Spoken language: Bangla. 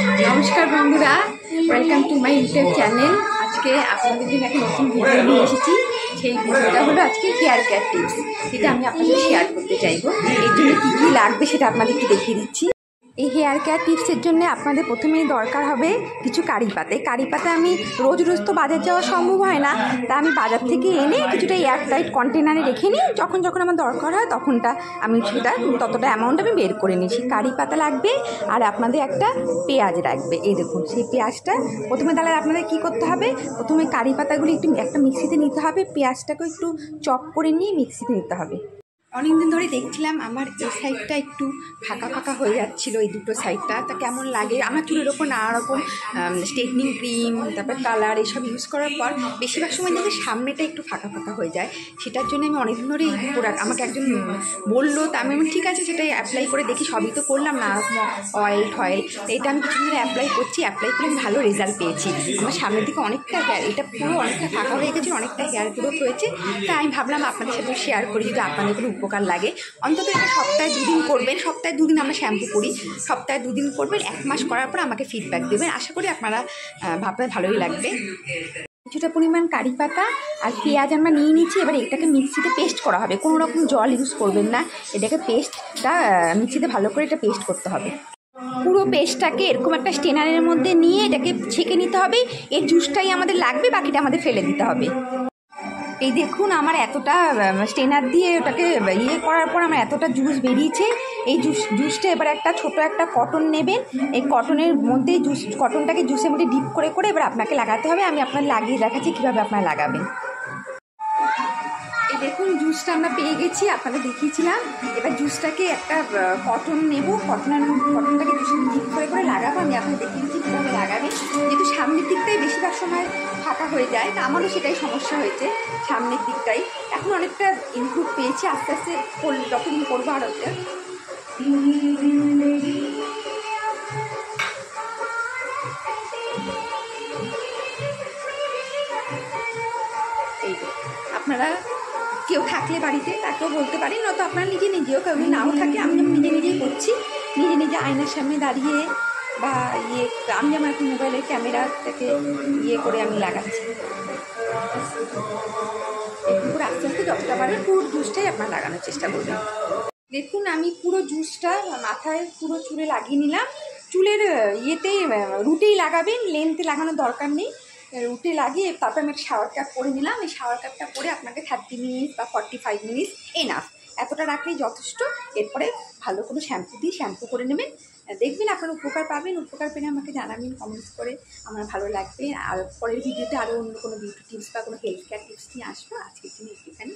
नमस्कार बंधुरा welcome to my YouTube channel. आज के आपनादेर जोन्नो एक नतुन भिडियो निये एसेछि। সেই ভিডিওটা হলো আজকে হেয়ার কেয়ার টিপস, যেটা আমি আপনাদের শেয়ার করতে চাইবো। এর জন্য কী কী লাগবে সেটা আপনাদেরকে দেখিয়ে দিচ্ছি। এই হেয়ার কেয়ার টিপসের জন্য আপনাদের প্রথমেই দরকার হবে কিছু কারি পাতা। এই কারি পাতা আমি রোজ রোজ তো বাজার যাওয়া সম্ভব হয় না, তা আমি বাজার থেকে এনে কিছুটা এয়ারটাইট কন্টেনারে রেখে নিই। যখন যখন আমার দরকার হয় তখনটা আমি সেটা ততটা অ্যামাউন্ট আমি বের করে নিয়েছি। কারি পাতা লাগবে আর আপনাদের একটা পেঁয়াজ লাগবে। এই দেখুন সেই পেঁয়াজটা প্রথমে তাহলে আপনাদের কী করতে হবে, প্রথমে কারি পাতাগুলি একটু একটা মিক্সিতে নিতে হবে, পেঁয়াজটাকেও একটু চপ করে নিয়ে মিক্সিতে নিতে হবে। অনেক দিন ধরে দেখছিলাম আমার এই সাইডটা একটু ফাঁকা ফাঁকা হয়ে যাচ্ছিলো, এই দুটো সাইডটা। তা কেমন লাগে আমার চুলের ওপর নানা রকম স্ট্রেটনিং ক্রিম তারপর কালার এসব ইউজ করার পর বেশিরভাগ সময় দেখে সামনেটা একটু ফাঁকা ফাঁকা হয়ে যায়। সেটার জন্য আমি অনেক দিন ধরে এই প্রোডাক্ট আমাকে একজন বললো, তা আমি ঠিক আছে সেটাই অ্যাপ্লাই করে দেখি। সবই তো করলাম নানা রকম অয়েল টয়েল, এটা আমি কিছুদিন ধরে অ্যাপ্লাই করছি। অ্যাপ্লাই করে আমি ভালো রেজাল্ট পেয়েছি। আমার সামনের দিকে অনেকটা হেয়ার, এটা পুরো অনেকটা ফাঁকা হয়ে গেছে, অনেকটা হেয়ার গ্রোথ হয়েছে। তাই আমি ভাবলাম আপনাদের সাথে শেয়ার করি, যদি আপনাদের কোনো উপকার লাগে। অন্তত এটা সপ্তাহে 2 দিন করবেন, সপ্তাহে 2 দিন আমরা শ্যাম্পু করি, সপ্তাহে 2 দিন করবেন। 1 মাস করার পর আমাকে ফিডব্যাক দেবেন। আশা করি আপনারা ভাবতে ভালোই লাগবে। কিছুটা পরিমাণ কারি পাতা আর পেঁয়াজ আমরা নিয়ে নিচ্ছি। এবার এটাকে মিক্সিতে পেস্ট করা হবে, কোনো রকম জল ইউজ করবেন না। এটাকে পেস্টটা মিক্সিতে ভালো করে এটা পেস্ট করতে হবে। পুরো পেস্টটাকে এরকম একটা স্টেনারের মধ্যে নিয়ে এটাকে ছেঁকে নিতে হবে। এর জুসটাই আমাদের লাগবে, বাকিটা আমাদের ফেলে দিতে হবে। এই দেখুন আমার এতটা স্টেনার দিয়ে ওটাকে ইয়ে করার পর আমার এতটা জুস বেরিয়েছে। এই জুসটা এবার একটা ছোট একটা কটন নেবেন, এই কটনের মধ্যে কটনটাকে জুসের মধ্যে ডিপ করে করে এবার আপনাকে লাগাতে হবে। আমি আপনার লাগিয়ে দেখাচ্ছি কীভাবে আপনারা লাগাবেন। এই দেখুন জুসটা আমরা পেয়ে গেছি, আপনাদের দেখিয়েছিলাম। এবার জুসটাকে একটা কটন নেব, কটনটাকে জুসের ডিপ করে করে লাগাবো। আমি আপনাদের দেখিয়ে দিচ্ছি কীভাবে লাগাবেন। যেহেতু সামনের দিকটাই বেশিরভাগ সময় ফাঁকা হয়ে যায়, তা আমারও সেটাই সমস্যা হয়েছে সামনের দিকটাই। এখন অনেকটা ইমপ্রুভ পেয়েছি, আস্তে আস্তে যতদিন করবো আর একটা। এই আপনারা কেউ থাকলে বাড়িতে তাকেও বলতে পারি, নয়তো আপনারা নিজেও কেউ নাও থাকে। আমি যেমন নিজেই করছি, নিজে আয়নার সামনে দাঁড়িয়ে বা আমি যেমন এখন মোবাইলের ক্যামেরাটাকে করে আমি লাগাচ্ছি। পুরো আস্তে আস্তে যতটা পারে পুরো জুসটাই আপনারা লাগানোর চেষ্টা করবেন। দেখুন আমি পুরো জুসটা মাথায় পুরো চুলে লাগিয়ে নিলাম। চুলের রুটেই লাগাবেন, লেন্থে লাগানোর দরকার নেই। রুটে লাগিয়ে তারপর আমি একটা শাওয়ার ক্যাপ পরে নিলাম। এই শাওয়ার ক্যাপটা পরে আপনাকে 30 মিনিট বা 45 মিনিট এনাফ, এতটা রাখলেই যথেষ্ট। এরপরে ভালো করে শ্যাম্পু করে নেবেন, দেখবেন আপনারা উপকার পাবেন। উপকার পেলে আমাকে জানাবেন কমেন্টস করে, আমার ভালো লাগবে। আর পরের ভিডিওতে আরও অন্য কোনো বিউটি টিপস বা কোনো হেলথ কেয়ার টিপস নিয়ে আসবো। আজকের জন্য একটুখানি